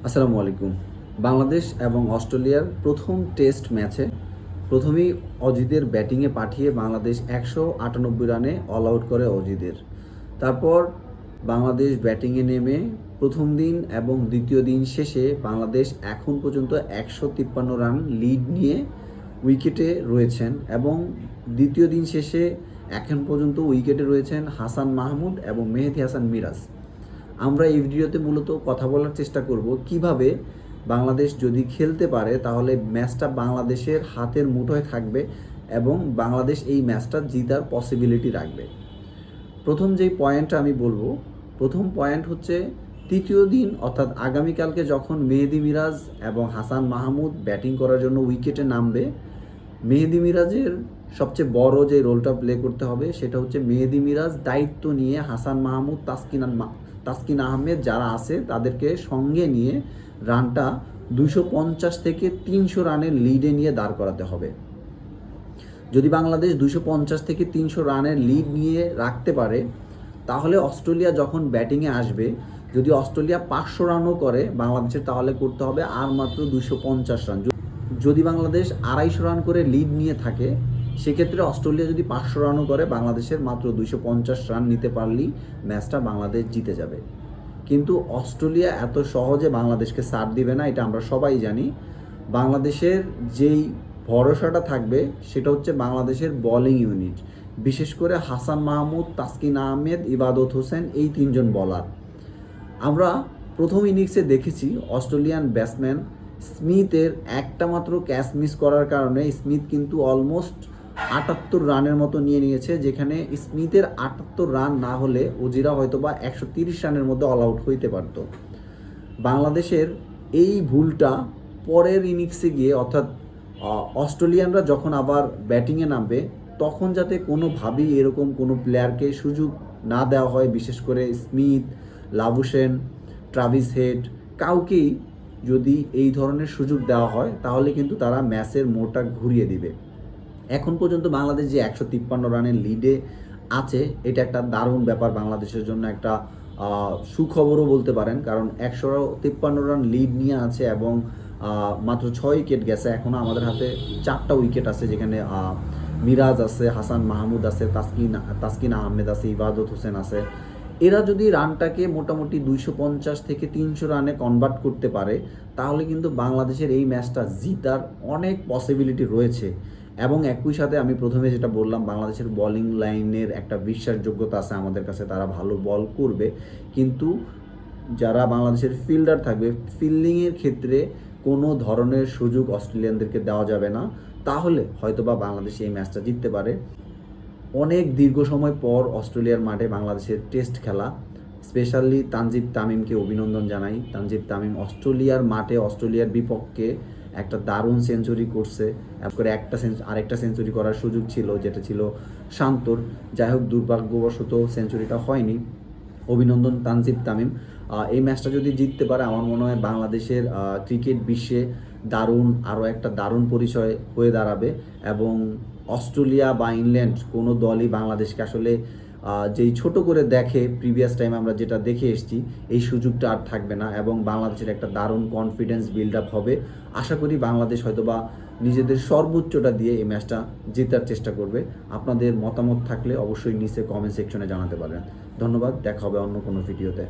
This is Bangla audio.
আসসালামু আলাইকুম। বাংলাদেশ এবং অস্ট্রেলিয়ার প্রথম টেস্ট ম্যাচে প্রথমেই অজিদের ব্যাটিংয়ে পাঠিয়ে বাংলাদেশ ১৯৮ রানে অল আউট করে অজিদের। তারপর বাংলাদেশ ব্যাটিংয়ে নেমে প্রথম দিন এবং দ্বিতীয় দিন শেষে বাংলাদেশ এখন পর্যন্ত ১৫৩ রান লিড নিয়ে উইকেটে রয়েছেন এবং দ্বিতীয় দিন শেষে এখন পর্যন্ত উইকেটে রয়েছেন হাসান মাহমুদ এবং মেহেদী হাসান মিরাজ। আমরা এই ভিডিওতে মূলত কথা বলার চেষ্টা করব কিভাবে বাংলাদেশ যদি খেলতে পারে তাহলে ম্যাচটা বাংলাদেশের হাতের মুঠোয় থাকবে এবং বাংলাদেশ এই ম্যাচটা জিতার পসিবিলিটি রাখবে। প্রথম যেই পয়েন্টটা আমি বলবো, প্রথম পয়েন্ট হচ্ছে তৃতীয় দিন অর্থাৎ আগামীকালকে যখন মেহেদী মিরাজ এবং হাসান মাহমুদ ব্যাটিং করার জন্য উইকেটে নামবে, মেহেদী মিরাজের সবচেয়ে বড় যে রোলটা প্লে করতে হবে সেটা হচ্ছে মেহেদী মিরাজ দায়িত্ব নিয়ে হাসান মাহমুদ, তাসকিন আহমেদ যারা আছে তাদেরকে সঙ্গে নিয়ে রানটা ২৫০ থেকে ৩০০ রানের লিডে নিয়ে দাঁড় করাতে হবে। যদি বাংলাদেশ ২৫০ থেকে ৩০০ রানের লিড নিয়ে রাখতে পারে তাহলে অস্ট্রেলিয়া যখন ব্যাটিংয়ে আসবে, যদি অস্ট্রেলিয়া ৫০০ রানও করে বাংলাদেশের তাহলে করতে হবে আর মাত্র ২৫০ রান। যদি বাংলাদেশ ২৫০ রান করে লিড নিয়ে থাকে সেক্ষেত্রে অস্ট্রেলিয়া যদি ৫০০ রানও করে বাংলাদেশের মাত্র ২৫০ রান নিতে পারলেই ম্যাচটা বাংলাদেশ জিতে যাবে। কিন্তু অস্ট্রেলিয়া এত সহজে বাংলাদেশকে ছাড় দিবে না, এটা আমরা সবাই জানি। বাংলাদেশের যেই ভরসাটা থাকবে সেটা হচ্ছে বাংলাদেশের বোলিং ইউনিট, বিশেষ করে হাসান মাহমুদ, তাসকিন আহমেদ, ইবাদত হোসেন, এই তিনজন বোলার। আমরা প্রথম ইনিংসে দেখেছি অস্ট্রেলিয়ান ব্যাটসম্যান স্মিথের একটা মাত্র ক্যাচ মিস করার কারণে স্মিথ কিন্তু অলমোস্ট ৭৮ রানের মতো নিয়ে নিয়েছে, যেখানে স্মিথের ৭৮ রান না হলে ওজিরা হয়তো বা ১৩০ রানের মধ্যে অল আউট হইতে পারত। বাংলাদেশের এই ভুলটা পরের ইনিংসে গিয়ে অর্থাৎ অস্ট্রেলিয়ানরা যখন আবার ব্যাটিংয়ে নামবে তখন যাতে কোনোভাবেই এরকম কোনো প্লেয়ারকে সুযোগ না দেওয়া হয়, বিশেষ করে স্মিথ, লাবুশেন, ট্রাভিস হেড, কাউকেই যদি এই ধরনের সুযোগ দেওয়া হয় তাহলে কিন্তু তারা ম্যাচের মোড়টা ঘুরিয়ে দিবে। এখন পর্যন্ত বাংলাদেশ যে ১৫৩ রানের লিডে আছে এটা একটা দারুণ ব্যাপার, বাংলাদেশের জন্য একটা সুখবরও বলতে পারেন, কারণ ১৫৩ রান লিড নিয়ে আছে এবং মাত্র ৬ উইকেট গেছে। এখনও আমাদের হাতে ৪টা উইকেট আছে, যেখানে মিরাজ আছে, হাসান মাহমুদ আছে, তাসকিন আহমেদ আছে, ইবাদত হোসেন আছে। এরা যদি রানটাকে মোটামুটি ২৫০ থেকে ৩০০ রানে কনভার্ট করতে পারে তাহলে কিন্তু বাংলাদেশের এই ম্যাচটা জিতার অনেক পসিবিলিটি রয়েছে। এবং একই সাথে আমি প্রথমে যেটা বললাম, বাংলাদেশের বোলিং লাইনের একটা বিশ্বাসযোগ্যতা আছে আমাদের কাছে, তারা ভালো বল করবে, কিন্তু যারা বাংলাদেশের ফিল্ডার থাকবে ফিল্ডিংয়ের ক্ষেত্রে কোনো ধরনের সুযোগ অস্ট্রেলিয়ানদেরকে দেওয়া যাবে না, তাহলে হয়তোবা বাংলাদেশ এই ম্যাচটা জিততে পারে। অনেক দীর্ঘ সময় পর অস্ট্রেলিয়ার মাঠে বাংলাদেশের টেস্ট খেলা, স্পেশালি তানজিদ তামিমকে অভিনন্দন জানাই। তানজিদ তামিম অস্ট্রেলিয়ার মাঠে অস্ট্রেলিয়ার বিপক্ষে একটা দারুণ সেঞ্চুরি করছে, করে আরেকটা সেঞ্চুরি করার সুযোগ ছিল যেটা ছিল শান্তর। যাই হোক, দুর্ভাগ্যবশত সেঞ্চুরিটা হয়নি। অভিনন্দন তানজিদ তামিম। এই ম্যাচটা যদি জিততে পারে আমার মনে হয় বাংলাদেশের ক্রিকেট বিশ্বে আরও একটা দারুণ পরিচয় হয়ে দাঁড়াবে এবং অস্ট্রেলিয়া বা ইংল্যান্ড কোনো দলই বাংলাদেশকে আসলে যেই ছোট করে দেখে, প্রিভিয়াস টাইম আমরা যেটা দেখে এসেছি, এই সুযোগটা আর থাকবে না এবং বাংলাদেশের একটা দারুণ কনফিডেন্স বিল্ড আপ হবে। আশা করি বাংলাদেশ হয়তোবা নিজেদের সর্বোচ্চটা দিয়ে এই ম্যাচটা জেতার চেষ্টা করবে। আপনাদের মতামত থাকলে অবশ্যই নিচে কমেন্ট সেকশনে জানাতে পারেন। ধন্যবাদ, দেখা হবে অন্য কোনো ভিডিওতে।